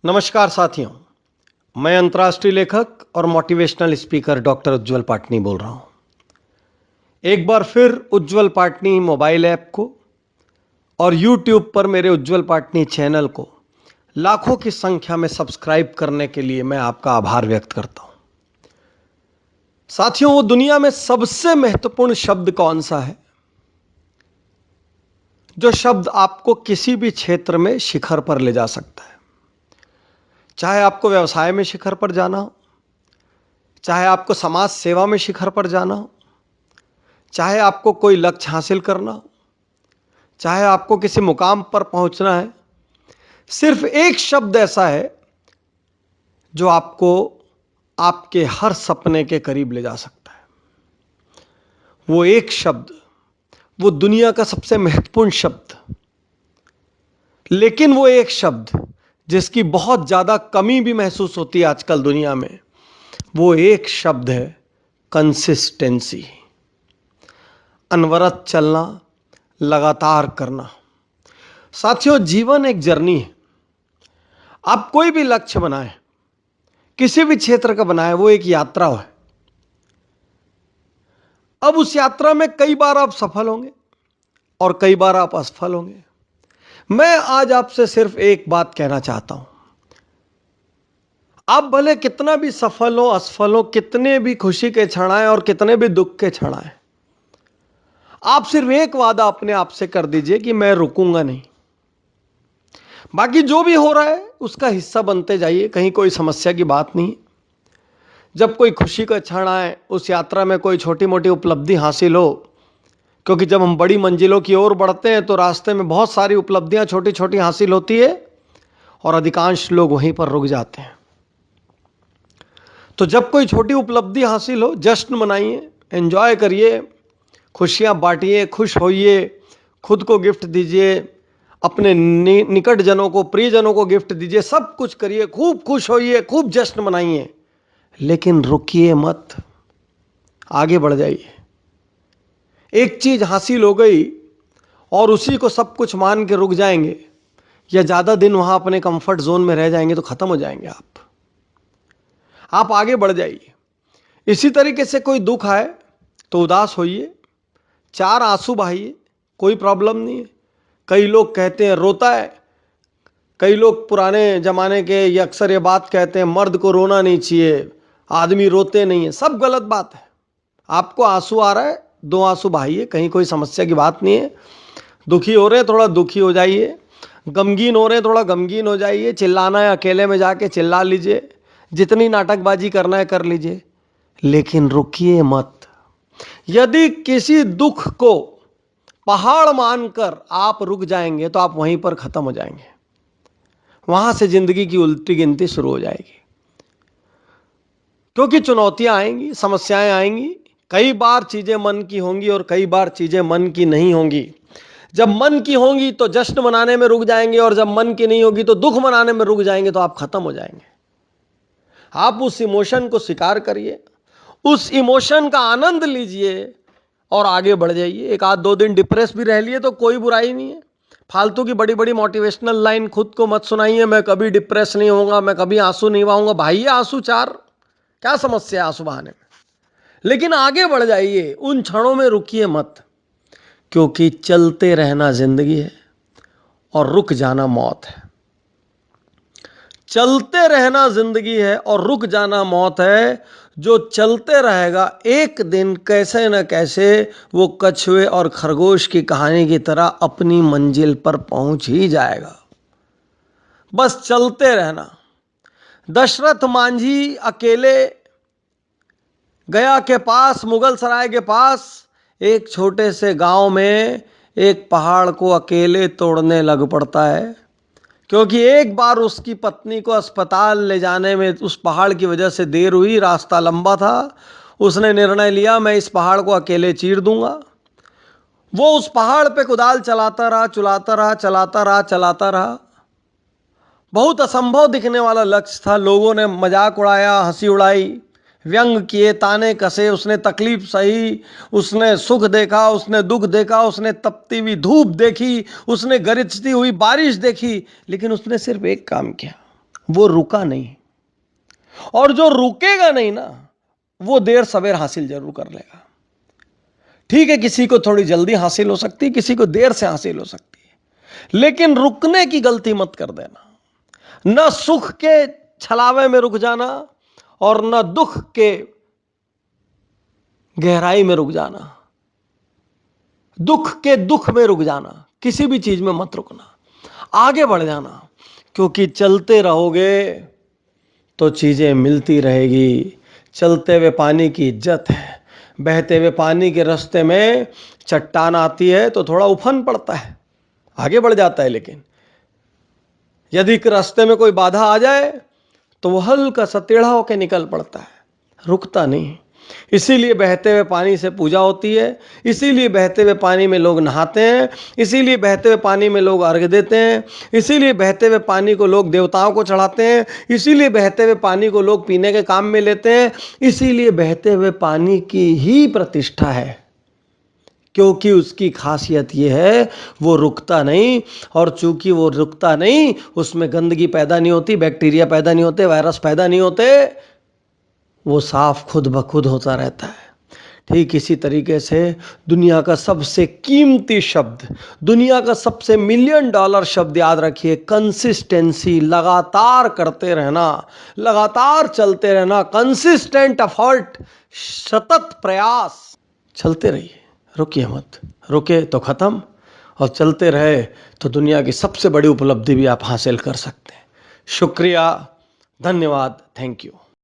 नमस्कार साथियों, मैं अंतर्राष्ट्रीय लेखक और मोटिवेशनल स्पीकर डॉक्टर उज्ज्वल पाटनी बोल रहा हूं। एक बार फिर उज्ज्वल पाटनी मोबाइल ऐप को और यूट्यूब पर मेरे उज्ज्वल पाटनी चैनल को लाखों की संख्या में सब्सक्राइब करने के लिए मैं आपका आभार व्यक्त करता हूं। साथियों, वो दुनिया में सबसे महत्वपूर्ण शब्द कौन सा है जो शब्द आपको किसी भी क्षेत्र में शिखर पर ले जा सकता है? चाहे आपको व्यवसाय में शिखर पर जाना हो, चाहे आपको समाज सेवा में शिखर पर जाना हो, चाहे आपको कोई लक्ष्य हासिल करना हो, चाहे आपको किसी मुकाम पर पहुंचना है, सिर्फ एक शब्द ऐसा है जो आपको आपके हर सपने के करीब ले जा सकता है। वो एक शब्द, वो दुनिया का सबसे महत्वपूर्ण शब्द, लेकिन वो एक शब्द जिसकी बहुत ज्यादा कमी भी महसूस होती है आजकल दुनिया में, वो एक शब्द है कंसिस्टेंसी। अनवरत चलना, लगातार करना। साथियों, जीवन एक जर्नी है। आप कोई भी लक्ष्य बनाएं, किसी भी क्षेत्र का बनाएं, वो एक यात्रा है। अब उस यात्रा में कई बार आप सफल होंगे और कई बार आप असफल होंगे। मैं आज आपसे सिर्फ एक बात कहना चाहता हूं। आप भले कितना भी सफल हो, असफल हो, कितने भी खुशी के क्षण आए और कितने भी दुख के क्षण आए, आप सिर्फ एक वादा अपने आप से कर दीजिए कि मैं रुकूंगा नहीं। बाकी जो भी हो रहा है उसका हिस्सा बनते जाइए, कहीं कोई समस्या की बात नहीं। जब कोई खुशी का क्षण आए, उस यात्रा में कोई छोटी मोटी उपलब्धि हासिल हो, क्योंकि जब हम बड़ी मंजिलों की ओर बढ़ते हैं तो रास्ते में बहुत सारी उपलब्धियां छोटी छोटी हासिल होती है और अधिकांश लोग वहीं पर रुक जाते हैं। तो जब कोई छोटी उपलब्धि हासिल हो, जश्न मनाइए, एंजॉय करिए, खुशियां बांटिए, खुश होइए, खुद को गिफ्ट दीजिए, अपने निकट जनों को, प्रियजनों को गिफ्ट दीजिए, सब कुछ करिए, खूब खुश होइए, खूब जश्न मनाइए, लेकिन रुकिए मत, आगे बढ़ जाइए। एक चीज हासिल हो गई और उसी को सब कुछ मान के रुक जाएंगे या ज्यादा दिन वहां अपने कंफर्ट जोन में रह जाएंगे तो खत्म हो जाएंगे आप आगे बढ़ जाइए। इसी तरीके से कोई दुख आए तो उदास होइए, चार आंसू बहाइए, कोई प्रॉब्लम नहीं है। कई लोग कहते हैं रोता है, कई लोग पुराने जमाने के ये अक्सर ये बात कहते हैं मर्द को रोना नहीं चाहिए, आदमी रोते नहीं है। सब गलत बात है। आपको आंसू आ रहा है, दो आंसू बहाइए, कहीं कोई समस्या की बात नहीं है। दुखी हो रहे हैं, थोड़ा दुखी हो जाइए। गमगीन हो रहे हैं, थोड़ा गमगीन हो जाइए। चिल्लाना है, अकेले में जाके चिल्ला लीजिए, जितनी नाटकबाजी करना है कर लीजिए, लेकिन रुकिए मत। यदि किसी दुख को पहाड़ मानकर आप रुक जाएंगे तो आप वहीं पर खत्म हो जाएंगे। वहां से जिंदगी की उल्टी गिनती शुरू हो जाएगी, क्योंकि चुनौतियां आएंगी, समस्याएं आएंगी। कई बार चीजें मन की होंगी और कई बार चीजें मन की नहीं होंगी। जब मन की होंगी तो जश्न मनाने में रुक जाएंगे और जब मन की नहीं होगी तो दुख मनाने में रुक जाएंगे, तो आप खत्म हो जाएंगे। आप उस इमोशन को स्वीकार करिए, उस इमोशन का आनंद लीजिए और आगे बढ़ जाइए। एक आध दो दिन डिप्रेस भी रह लिए तो कोई बुराई नहीं है। फालतू की बड़ी बड़ी मोटिवेशनल लाइन खुद को मत सुनाइए, मैं कभी डिप्रेस नहीं होऊंगा, मैं कभी आंसू नहीं बहाऊंगा। भाई आंसू चार, क्या समस्या है आंसू बहाने में? लेकिन आगे बढ़ जाइए, उन क्षणों में रुकिए मत, क्योंकि चलते रहना जिंदगी है और रुक जाना मौत है। चलते रहना जिंदगी है और रुक जाना मौत है। जो चलते रहेगा एक दिन कैसे न कैसे वो कछुए और खरगोश की कहानी की तरह अपनी मंजिल पर पहुंच ही जाएगा। बस चलते रहना। दशरथ मांझी अकेले गया के पास, मुगल सराय के पास, एक छोटे से गांव में एक पहाड़ को अकेले तोड़ने लग पड़ता है, क्योंकि एक बार उसकी पत्नी को अस्पताल ले जाने में उस पहाड़ की वजह से देर हुई, रास्ता लंबा था। उसने निर्णय लिया मैं इस पहाड़ को अकेले चीर दूंगा। वो उस पहाड़ पे कुदाल चलाता रहा, चलाता रहा, चलाता रहा, चलाता रहा। बहुत असंभव दिखने वाला लक्ष्य था। लोगों ने मजाक उड़ाया, हंसी उड़ाई, व्यंग किए, ताने कसे। उसने तकलीफ सही, उसने सुख देखा, उसने दुख देखा, उसने तपती हुई धूप देखी, उसने गरजती हुई बारिश देखी, लेकिन उसने सिर्फ एक काम किया। वो रुका नहीं, और जो रुकेगा नहीं ना, वो देर सवेर हासिल जरूर कर लेगा। ठीक है, किसी को थोड़ी जल्दी हासिल हो सकती है, किसी को देर से हासिल हो सकती है, लेकिन रुकने की गलती मत कर देना। न सुख के छलावे में रुक जाना और न दुख के गहराई में रुक जाना, दुख के दुख में रुक जाना, किसी भी चीज में मत रुकना, आगे बढ़ जाना। क्योंकि चलते रहोगे तो चीजें मिलती रहेगी। चलते हुए पानी की इज्जत है। बहते हुए पानी के रास्ते में चट्टान आती है तो थोड़ा उफन पड़ता है, आगे बढ़ जाता है, लेकिन यदि रास्ते में कोई बाधा आ जाए तो वो हल्का सा टेढ़ा होकर निकल पड़ता है, रुकता नहीं। इसीलिए बहते हुए पानी से पूजा होती है, इसीलिए बहते हुए पानी में लोग नहाते हैं, इसीलिए बहते हुए पानी में लोग अर्घ देते हैं, इसीलिए बहते हुए पानी को लोग देवताओं को चढ़ाते हैं, इसीलिए बहते हुए पानी को लोग पीने के काम में लेते हैं, इसीलिए बहते हुए पानी की ही प्रतिष्ठा है। क्योंकि उसकी खासियत यह है वो रुकता नहीं, और चूंकि वो रुकता नहीं, उसमें गंदगी पैदा नहीं होती, बैक्टीरिया पैदा नहीं होते, वायरस पैदा नहीं होते, वो साफ खुद ब खुद होता रहता है। ठीक इसी तरीके से दुनिया का सबसे कीमती शब्द, दुनिया का सबसे $1 मिलियन शब्द याद रखिए, कंसिस्टेंसी। लगातार करते रहना, लगातार चलते रहना, कंसिस्टेंट एफर्ट, सतत प्रयास। चलते रहिए, रुकिए मत। रुके तो खत्म, और चलते रहे तो दुनिया की सबसे बड़ी उपलब्धि भी आप हासिल कर सकते हैं। शुक्रिया, धन्यवाद, थैंक यू।